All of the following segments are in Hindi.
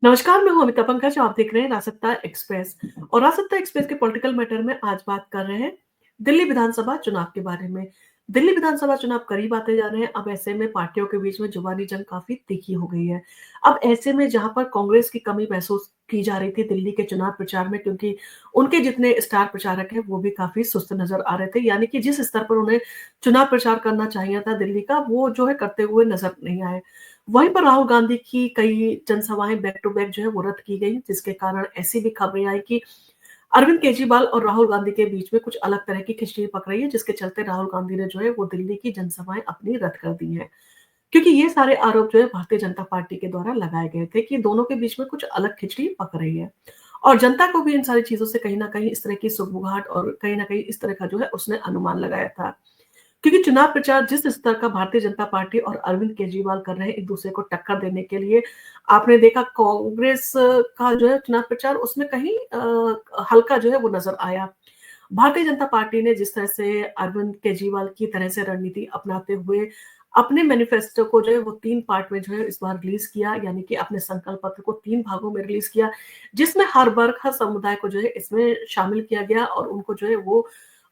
नमस्कार, मैं हूँ अमिता पंकज, आप देख रहे हैं रासत्ता एक्सप्रेस और रासत्ता एक्सप्रेस के पॉलिटिकल मैटर में आज बात कर रहे हैं दिल्ली विधानसभा चुनाव के बारे में। दिल्ली विधानसभा चुनाव करीब आते जा रहे हैं, अब ऐसे में पार्टियों के बीच में जुबानी जंग काफ़ी तीखी हो गई है। अब ऐसे में जहाँ पर कांग्रेस की कमी महसूस की जा रही थी दिल्ली के चुनाव प्रचार में क्योंकि उनके जितने स्टार प्रचारक हैं, वो भी काफ़ी सुस्त नज़र आ रहे थे, यानी कि जिस स्तर पर उन्हें चुनाव प्रचार करना चाहिए था दिल्ली का, वो जो है करते हुए नज़र नहीं आए। वहीं पर राहुल गांधी की कई जनसभाएँ बैक टू बैक जो है वो रद्द की गई, जिसके कारण ऐसी भी खबरें आई कि अरविंद केजरीवाल और राहुल गांधी के बीच में कुछ अलग तरह की खिचड़ी पक रही है, जिसके चलते राहुल गांधी ने जो है वो दिल्ली की जनसभाएँ अपनी रद्द कर दी हैं। क्योंकि ये सारे आरोप जो है भारतीय जनता पार्टी के द्वारा लगाए गए थे कि दोनों के बीच में कुछ अलग खिचड़ी पक रही है। और जनता को भी इन सारी चीज़ों से कहीं न कहीं इस तरह की सुगबुगाहट और कहीं न कहीं इस तरह का जो है उसने अनुमान लगाया था। क्योंकि चुनाव प्रचार जिस स्तर का भारतीय जनता पार्टी और अरविंद केजरीवाल कर रहे हैं एक-दूसरे को टक्कर देने के लिए, आपने देखा कांग्रेस का जो है चुनाव प्रचार उसमें कहीं हल्का जो है वो नज़र आया। भारतीय जनता पार्टी ने जिस तरह से अरविंद केजरीवाल की तरह से रणनीति अपनाते हुए अपने मैनिफेस्टो को जो है वो 3 पार्ट में जो है इस बार रिलीज़ किया, यानी कि अपने संकल्प पत्र को 3 भागों में रिलीज़ किया, जिसमें हर वर्ग, हर समुदाय को जो है इसमें शामिल किया गया और उनको जो है वो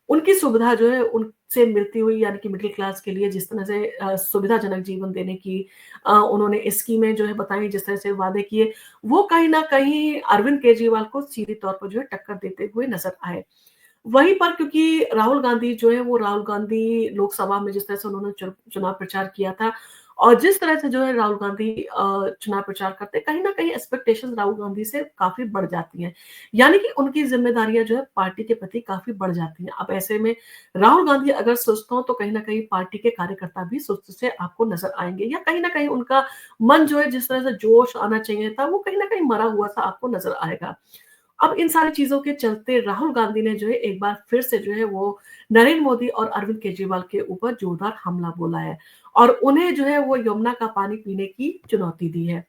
उनकी सुविधा जो है उनसे मिलती हुई यानी कि मिडल क्लास के लिए जिस तरह से सुविधाजनक जीवन देने की उन्होंने स्कीमें जो है बताई, जिस तरह से वादे किए, वो कहीं न कहीं अरविंद केजरीवाल को सीधे तौर पर जो है टक्कर देते हुए नज़र आए। वहीं पर क्योंकि राहुल गांधी जो है वो राहुल गांधी लोकसभा में जिस तरह से उन्होंने चुनाव प्रचार किया था और जिस तरह से जो है राहुल गांधी चुनाव प्रचार करते हैं, कहीं न कहीं एक्सपेक्टेशंस राहुल गांधी से काफ़ी बढ़ जाती हैं। यानी कि उनकी ज़िम्मेदारियाँ जो है पार्टी के प्रति काफ़ी बढ़ जाती हैं। अब ऐसे में राहुल गांधी अगर सुस्त हों, तो कहीं न कहीं पार्टी के कार्यकर्ता भी सुस्त से आपको नज़र आएँगे या कहीं न कहीं उनका मन जो है जिस तरह से जोश आना चाहिए था, वो कहीं न कहीं मरा हुआ-सा आपको नज़र आएगा। अब इन सारी चीज़ों के चलते राहुल गांधी ने जो है एक बार फिर से जो है वो नरेंद्र मोदी और अरविंद केजरीवाल के ऊपर जोरदार हमला बोला है और उन्हें जो है वो यमुना का पानी पीने की चुनौती दी है।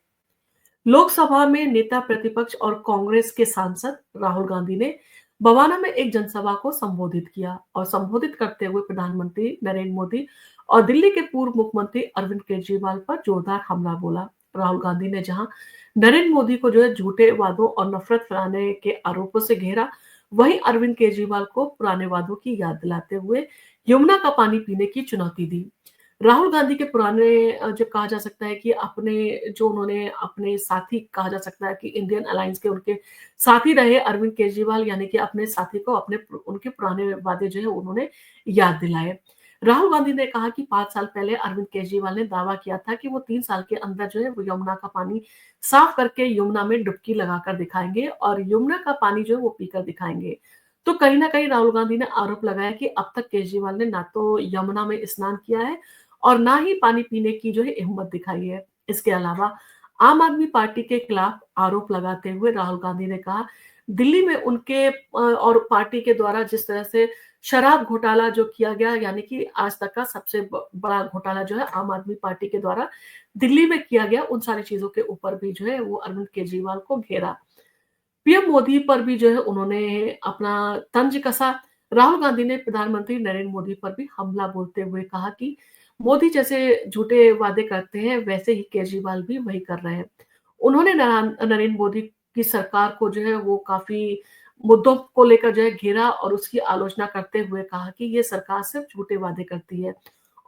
लोकसभा में नेता प्रतिपक्ष और कांग्रेस के सांसद राहुल गांधी ने बवाना में एक जनसभा को संबोधित किया और संबोधित करते हुए प्रधानमंत्री नरेंद्र मोदी और दिल्ली के पूर्व मुख्यमंत्री अरविंद केजरीवाल पर जोरदार हमला बोला। राहुल गांधी ने जहां नरेंद्र मोदी को जो है झूठे वादों और नफरत फैलाने के आरोपों से घेरा, वहीं अरविंद केजरीवाल को पुराने वादों की याद दिलाते हुए यमुना का पानी पीने की चुनौती दी। राहुल गांधी के पुराने जो कहा जा सकता है कि अपने जो उन्होंने अपने साथी कहा जा सकता है कि इंडियन अलायंस के उनके साथी रहे अरविंद केजरीवाल, यानी कि अपने साथी को अपने उनके पुराने वादे जो है उन्होंने याद दिलाए। राहुल गांधी ने कहा कि 5 साल पहले अरविंद केजरीवाल ने दावा किया था कि वो 3 साल के अंदर जो है वो यमुना का पानी साफ करके यमुना में डुबकी लगाकर दिखाएँगे और यमुना का पानी जो है वो पीकर दिखाएँगे। तो कहीं न कहीं राहुल गांधी ने आरोप लगाया कि अब तक केजरीवाल ने ना तो यमुना में स्नान किया है और ना ही पानी पीने की जो है हिम्मत दिखाई है। इसके अलावा आम आदमी पार्टी के खिलाफ आरोप लगाते हुए राहुल गांधी ने कहा, दिल्ली में उनके और पार्टी के द्वारा जिस तरह से शराब घोटाला जो किया गया, यानी कि आज तक का सबसे बड़ा घोटाला जो है आम आदमी पार्टी के द्वारा दिल्ली में किया गया, उन सारी चीज़ों के ऊपर भी जो है वो अरविंद केजरीवाल को घेरा। पीएम मोदी पर भी जो है उन्होंने अपना तंज कसा। राहुल गांधी ने प्रधानमंत्री नरेंद्र मोदी पर भी हमला बोलते हुए कहा कि मोदी जैसे झूठे वादे करते हैं, वैसे ही केजरीवाल भी वही कर रहे हैं। उन्होंने नरेंद्र मोदी की सरकार को जो है वो काफ़ी मुद्दों को लेकर जो है घेरा और उसकी आलोचना करते हुए कहा कि ये सरकार सिर्फ झूठे वादे करती है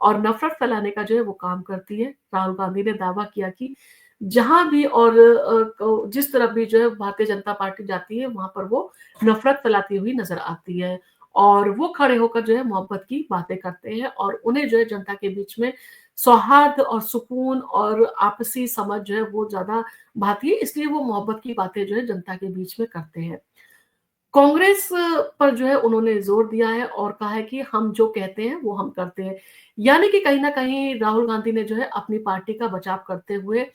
और नफ़रत फैलाने का जो है वो काम करती है। राहुल गांधी ने दावा किया कि जहाँ भी और जिस तरफ भी जो है भारतीय जनता पार्टी जाती है, वहाँ पर वो नफ़रत फैलाती हुई नज़र आती है और वो खड़े होकर जो है मोहब्बत की बातें करते हैं और उन्हें जो है जनता के बीच में सौहार्द और सुकून और आपसी समझ जो है वो ज़्यादा भाती है, इसलिए वो मोहब्बत की बातें जो है जनता के बीच में करते हैं। कांग्रेस पर जो है उन्होंने ज़ोर दिया है और कहा है कि हम जो कहते हैं वो हम करते हैं। यानी कि कहीं न कहीं राहुल गांधी ने जो है अपनी पार्टी का बचाव करते हुए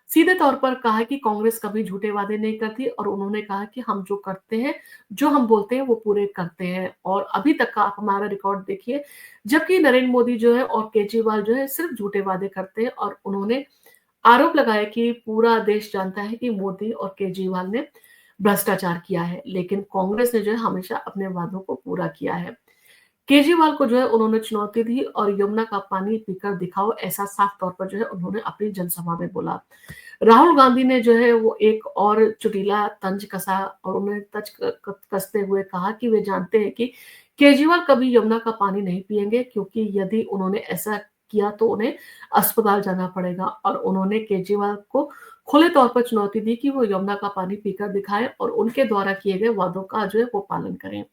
सीधे तौर पर कहा कि कांग्रेस कभी झूठे वादे नहीं करती और उन्होंने कहा कि हम जो करते हैं, जो हम बोलते हैं वो पूरे करते हैं और अभी तक का आप हमारा रिकॉर्ड देखिए, जबकि नरेंद्र मोदी जो है और केजरीवाल जो है सिर्फ झूठे वादे करते हैं और उन्होंने आरोप लगाया कि पूरा देश जानता है कि मोदी और केजरीवाल ने भ्रष्टाचार किया है, लेकिन कांग्रेस ने जो है हमेशा अपने वादों को पूरा किया है। केजरीवाल को जो है उन्होंने चुनौती दी और यमुना का पानी पीकर दिखाओ, ऐसा साफ तौर पर जो है उन्होंने अपनी जनसभा में बोला। राहुल गांधी ने जो है वो एक और चुटीला तंज कसा और उन्होंने तंज कसते हुए कहा कि वे जानते हैं कि केजरीवाल कभी यमुना का पानी नहीं पिएंगे, क्योंकि यदि उन्होंने ऐसा किया तो उन्हें अस्पताल जाना पड़ेगा। और उन्होंने केजरीवाल को खुले तौर पर चुनौती दी कि वो यमुना का पानी पीकर दिखाएं और उनके द्वारा किए गए वादों का जो है वो पालन करें।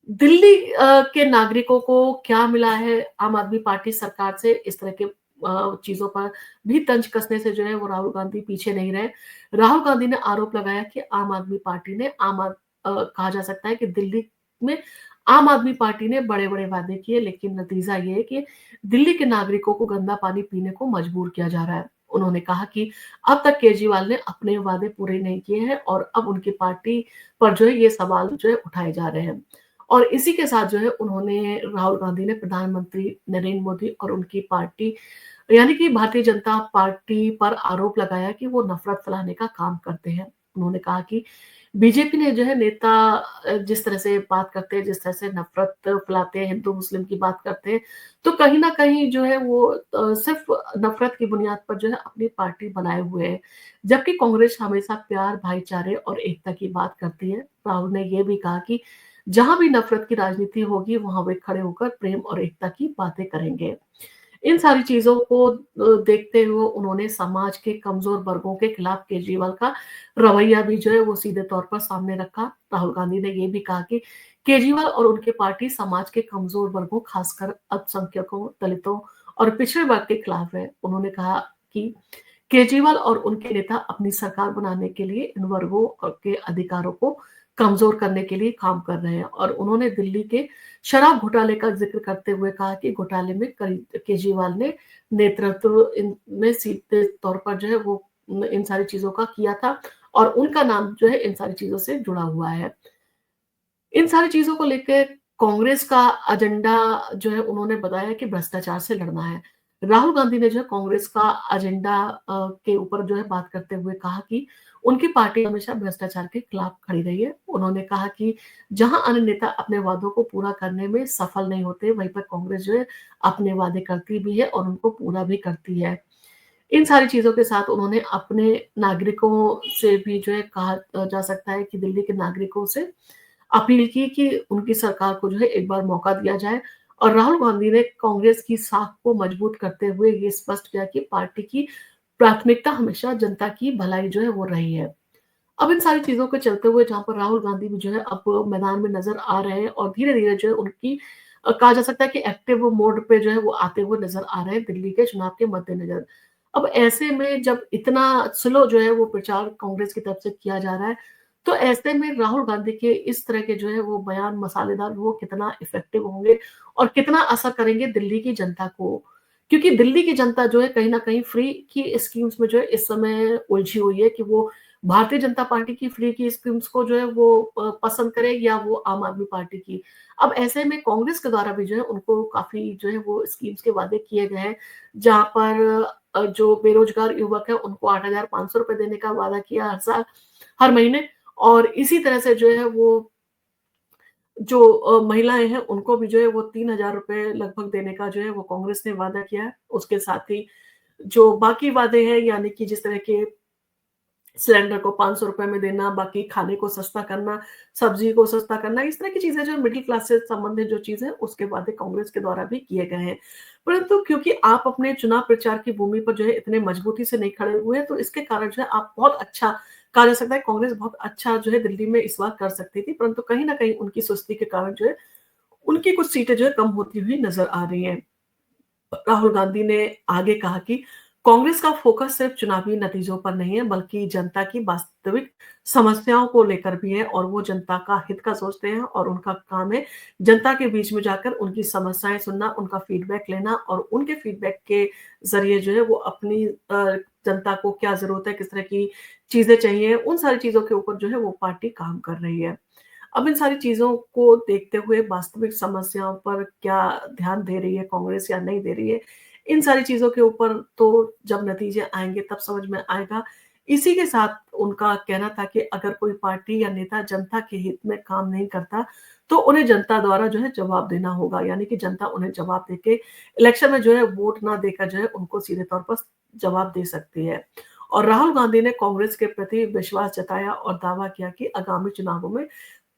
दिल्ली के नागरिकों को क्या मिला है आम आदमी पार्टी सरकार से, इस तरह के चीजों पर भी तंज कसने से जो है वो राहुल गांधी पीछे नहीं रहे। राहुल गांधी ने आरोप लगाया कि आम आदमी पार्टी ने कहा जा सकता है कि दिल्ली में आम आदमी पार्टी ने बड़े बड़े वादे किए, लेकिन नतीजा ये है कि दिल्ली के नागरिकों को गंदा पानी पीने को मजबूर किया जा रहा है। उन्होंने कहा कि अब तक केजरीवाल ने अपने वादे पूरे नहीं किए हैं और अब उनकी पार्टी पर जो है ये सवाल जो है उठाए जा रहे हैं। और इसी के साथ जो है उन्होंने राहुल गांधी ने प्रधानमंत्री नरेंद्र मोदी और उनकी पार्टी यानी कि भारतीय जनता पार्टी पर आरोप लगाया कि वो नफरत फैलाने का काम करते हैं। उन्होंने कहा कि बीजेपी ने जो है नेता जिस तरह से बात करते हैं, जिस तरह से नफरत फैलाते हैं, हिंदू मुस्लिम की बात करते हैं, तो कहीं न कहीं जो है वो सिर्फ नफरत की बुनियाद पर जो है अपनी पार्टी बनाए हुए है। जबकि कांग्रेस हमेशा प्यार, भाईचारे और एकता की बात करती है। राहुल ने ये भी कहा कि जहां भी नफरत की राजनीति होगी वहां वे खड़े होकर प्रेम और एकता की बातें करेंगे। इन सारी चीजों को देखते हुए उन्होंने समाज के कमजोर वर्गों के खिलाफ केजरीवाल का रवैया भी जो है वो सीधे तौर पर सामने रखा। राहुल गांधी ने ये भी कहा कि केजरीवाल और उनकी पार्टी समाज के कमजोर वर्गों, खासकर अल्पसंख्यकों, दलितों और पिछड़े वर्ग के खिलाफ है। उन्होंने कहा कि केजरीवाल और उनके नेता अपनी सरकार बनाने के लिए इन वर्गों के अधिकारों को कमजोर करने के लिए काम कर रहे हैं। और उन्होंने दिल्ली के शराब घोटाले का जिक्र करते हुए कहा कि घोटाले में केजरीवाल ने नेतृत्व में सीधे तौर पर जो है वो इन सारी चीजों का किया था और उनका नाम जो है इन सारी चीजों से जुड़ा हुआ है। इन सारी चीजों को लेकर कांग्रेस का एजेंडा जो है उन्होंने बताया कि भ्रष्टाचार से लड़ना है। राहुल गांधी ने जो है कांग्रेस का एजेंडा के ऊपर जो है बात करते हुए कहा कि उनकी पार्टी हमेशा भ्रष्टाचार के खिलाफ खड़ी रही है। उन्होंने कहा कि जहां अन्य नेता अपने वादों को पूरा करने में सफल नहीं होते, वहीं पर कांग्रेस जो है अपने वादे करती भी है और उनको पूरा भी करती है। इन सारी चीजों के साथ उन्होंने अपने नागरिकों से भी जो है कहा जा सकता है कि दिल्ली के नागरिकों से अपील की कि उनकी सरकार को जो है एक बार मौका दिया जाए। और राहुल गांधी ने कांग्रेस की साख को मजबूत करते हुए ये स्पष्ट किया कि पार्टी की प्राथमिकता हमेशा जनता की भलाई जो है वो रही है। अब इन सारी चीजों के चलते हुए जहां पर राहुल गांधी भी जो है अब मैदान में नजर आ रहे हैं और धीरे धीरे जो है उनकी कहा जा सकता है कि एक्टिव मोड पे जो है वो आते हुए नजर आ रहे हैं दिल्ली के चुनाव के मद्देनजर। अब ऐसे में जब इतना स्लो जो है वो प्रचार कांग्रेस की तरफ से किया जा रहा है, तो ऐसे में राहुल गांधी के इस तरह के जो है वो बयान मसालेदार वो कितना इफेक्टिव होंगे और कितना असर करेंगे दिल्ली की जनता को। क्योंकि दिल्ली की जनता जो है कहीं ना कहीं फ्री की स्कीम्स में जो है इस समय उलझी हुई है कि वो भारतीय जनता पार्टी की फ्री की स्कीम्स को जो है वो पसंद करे या वो आम आदमी पार्टी की। अब ऐसे में कांग्रेस के द्वारा भी जो है उनको काफी जो है वो स्कीम्स के वादे किए गए हैं, जहां पर जो बेरोजगार युवक है उनको 8,500 रुपए देने का वादा किया हर साल, हर महीने। और इसी तरह से जो है वो जो महिलाएं हैं उनको भी जो है वो 3,000 रुपए लगभग देने का जो है वो कांग्रेस ने वादा किया है। उसके साथ ही जो बाकी वादे हैं, यानी कि जिस तरह के सिलेंडर को 500 रुपए में देना, बाकी खाने को सस्ता करना, सब्जी को सस्ता करना, इस तरह की चीजें जो मिडिल क्लास से संबंधित जो चीजें उसके वादे कांग्रेस के द्वारा भी किए गए हैं। परंतु क्योंकि आप अपने चुनाव प्रचार की भूमि पर जो है इतने मजबूती से नहीं खड़े हुए हैं, तो इसके कारण जो है आप बहुत अच्छा कहा जा सकता है, कांग्रेस बहुत अच्छा जो है दिल्ली में इस बार कर सकती थी, परंतु कहीं ना कहीं उनकी सुस्ती के कारण जो है उनकी कुछ सीटें जो है कम होती हुई नजर आ रही हैं। राहुल गांधी ने आगे कहा कि कांग्रेस का फोकस सिर्फ चुनावी नतीजों पर नहीं है, बल्कि जनता की वास्तविक समस्याओं को लेकर भी है और वो जनता का हित का सोचते हैं और उनका काम है जनता के बीच में जाकर उनकी समस्याएं सुनना, उनका फीडबैक लेना और उनके फीडबैक के जरिए जो है वो अपनी जनता को क्या जरूरत है, किस तरह की चीजें चाहिए, उन सारी चीजों के ऊपर जो है वो पार्टी काम कर रही है। अब इन सारी चीज़ों को देखते हुए वास्तविक समस्याओं पर क्या ध्यान दे रही है कांग्रेस या नहीं दे रही है, इन सारी चीज़ों के ऊपर तो जब नतीजे आएँगे तब समझ में आएगा। इसी के साथ उनका कहना था कि अगर कोई पार्टी या नेता जनता के हित में काम नहीं करता, तो उन्हें जनता द्वारा जो है जवाब देना होगा, यानी कि जनता उन्हें जवाब देके इलेक्शन में जो है वोट ना देकर जो है उनको सीधे तौर पर जवाब दे सकती है। और राहुल गांधी ने कांग्रेस के प्रति विश्वास जताया और दावा किया कि आगामी चुनावों में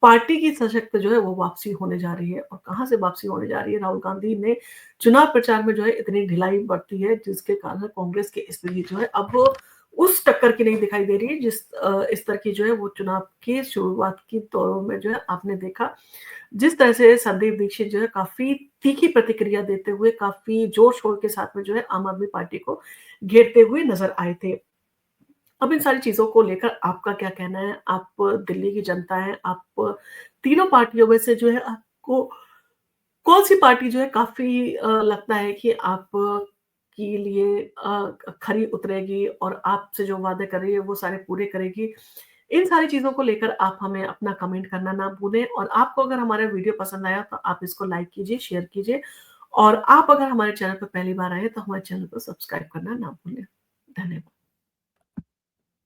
पार्टी की सशक्त जो है वो वापसी होने जा रही है। और कहाँ से वापसी होने जा रही है? राहुल गांधी ने चुनाव प्रचार में जो है इतनी ढिलाई बरती है, जिसके कारण कांग्रेस की स्थिति जो है अब उस टक्कर की नहीं दिखाई दे रही है जिस स्तर की जो है वो चुनाव की शुरुआत की दौरों में जो है आपने देखा। जिस तरह से संदीप दीक्षित जो है काफ़ी तीखी प्रतिक्रिया देते हुए, काफ़ी जोर-शोर के साथ में जो है आम आदमी पार्टी को घेरते हुए नज़र आए थे। अब इन सारी चीज़ों को लेकर आपका क्या कहना है? आप दिल्ली की जनता हैं, आप तीनों पार्टियों में से जो है आपको कौन-सी पार्टी जो है काफ़ी लगता है कि आप के लिए खरी उतरेगी और आपसे जो वादे कर रही है वो सारे पूरे करेगी? इन सारी चीज़ों को लेकर आप हमें अपना कमेंट करना ना भूलें और आपको अगर हमारा वीडियो पसंद आया तो आप इसको लाइक कीजिए, शेयर कीजिए और आप अगर हमारे चैनल पर पहली बार आए हैं तो हमारे चैनल को सब्सक्राइब करना ना भूलें। धन्यवाद।